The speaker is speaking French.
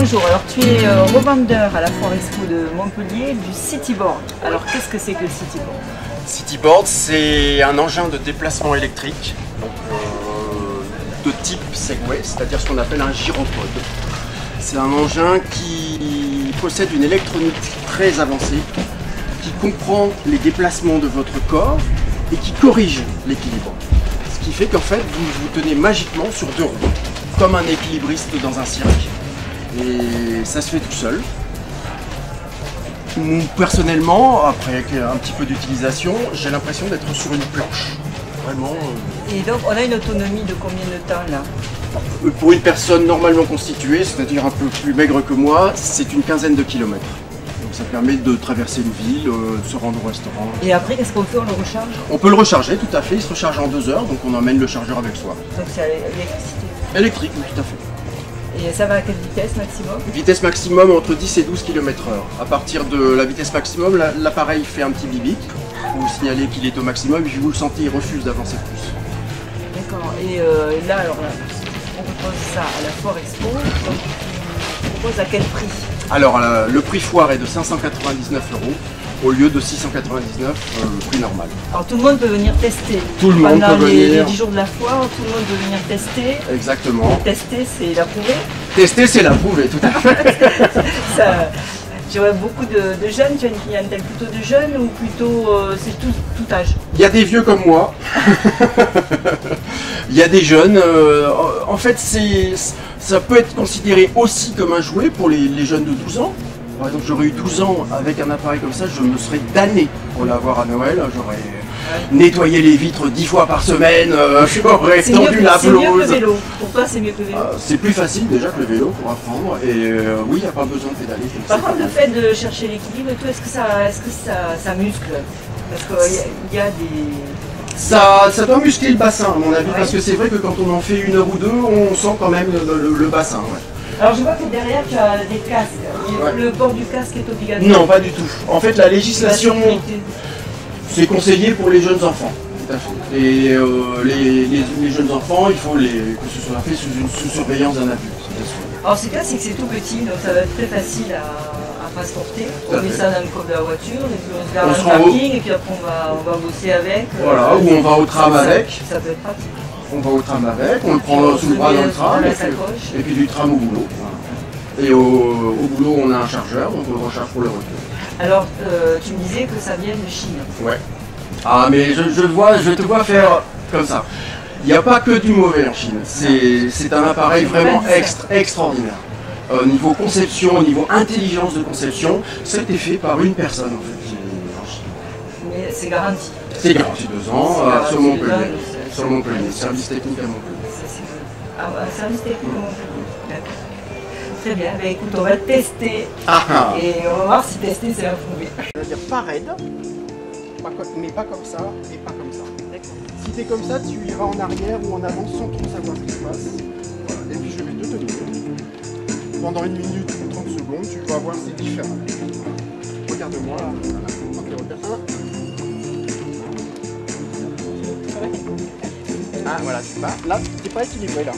bonjour, alors tu es revendeur à la Foire Expo de Montpellier du Cityboard. Alors qu'est-ce que c'est que le Cityboard? Cityboard, c'est un engin de déplacement électrique donc, de type Segway, c'est-à-dire ce qu'on appelle un gyropode. C'est un engin qui possède une électronique très avancée, qui comprend les déplacements de votre corps et qui corrige l'équilibre. Ce qui fait qu'en fait, vous vous tenez magiquement sur deux roues, comme un équilibriste dans un cirque. Et ça se fait tout seul. Personnellement, après un petit peu d'utilisation, j'ai l'impression d'être sur une planche. Vraiment. Et donc on a une autonomie de combien de temps là? Pour une personne normalement constituée, c'est-à-dire un peu plus maigre que moi, c'est une quinzaine de kilomètres. Donc ça permet de traverser une ville, de se rendre au restaurant. Et après, qu'est-ce qu'on fait? On le recharge? On peut le recharger, tout à fait. Il se recharge en 2 heures, donc on emmène le chargeur avec soi. Donc c'est à l'électricité? Électrique, oui, tout à fait. Et ça va à quelle vitesse maximum? Vitesse maximum entre 10 et 12 km/h. À partir de la vitesse maximum, l'appareil fait un petit bip-bip pour vous signaler qu'il est au maximum, et puis vous le sentez, il refuse d'avancer plus. D'accord. Et là, alors là, on propose ça à la Foire Expo. Donc tu proposes à quel prix? Alors le prix foire est de 599 € au lieu de 699 le prix normal. Alors tout le monde peut venir tester. Tout le monde pendant peut venir. les 10 jours de la foire, tout le monde peut venir tester. Exactement. Tester, c'est l'approuver. Tester, c'est l'approuver, tout à fait. Ça, j'aurais beaucoup de jeunes, tu as une clientèle plutôt de jeunes ou plutôt c'est tout âge? Il y a des vieux comme moi. Il y a des jeunes. En fait, ça peut être considéré aussi comme un jouet pour les jeunes de 12 ans. Par exemple, j'aurais eu 12 ans avec un appareil comme ça, je me serais damné pour l'avoir à Noël. J'aurais nettoyé les vitres 10 fois par semaine, j'aurais tendu la pelouse. C'est mieux que le vélo. Pour toi, c'est mieux que le vélo. C'est plus facile déjà que le vélo pour apprendre. Et oui, il n'y a pas besoin de pédaler. Par contre, le fait de chercher l'équilibre, est-ce que ça muscle? Parce qu'il y a des... Ça doit muscler le bassin à mon avis, parce que c'est vrai que quand on en fait 1 heure ou 2, on sent quand même le bassin. Ouais. Alors je vois que derrière tu as des casques. Ouais. Le port du casque est obligatoire? Non, pas du tout. En fait, la législation, c'est conseillé pour les jeunes enfants. Tout à fait. Et les jeunes enfants, il faut que ce soit fait sous surveillance d'un adulte. Alors c'est clair, c'est que c'est tout petit, donc ça va être très facile à transporter. On met ça dans le coffre de la voiture, et puis on se garde dans le parking, et puis après on va bosser avec. Voilà, ou on va au tram avec. Ça peut être pratique. On va au tram avec, on le prend sous le bras dans le tram, et puis du tram au boulot. Et au boulot, on a un chargeur, donc on le recharge pour le retour. Alors, tu me disais que ça vient de Chine. Ouais. Ah, mais je te vois faire comme ça. Il n'y a pas que du mauvais en Chine. C'est un appareil vraiment extraordinaire. Au niveau conception, au niveau intelligence de conception, ça a été fait par une personne en fait en Chine. Mais c'est garanti. C'est garanti 2 ans sur Montpellier. Sur Montpellier, service technique à Montpellier. Ah, service technique à Montpellier. D'accord. Très bien, bah, écoute, on va tester et on va voir si tester c'est approuvé. Je veux dire pas raide, mais pas comme ça et pas comme ça. Si tu es comme ça, tu iras en arrière ou en avant sans trop savoir ce qui se passe. Voilà. Et puis je vais te tenir. Pendant 1 minute ou 30 secondes, tu vas voir c'est différent. Regarde-moi. Voilà. Ok, regarde. Ah voilà, tu pars. Là, tu n'es pas équilibré là.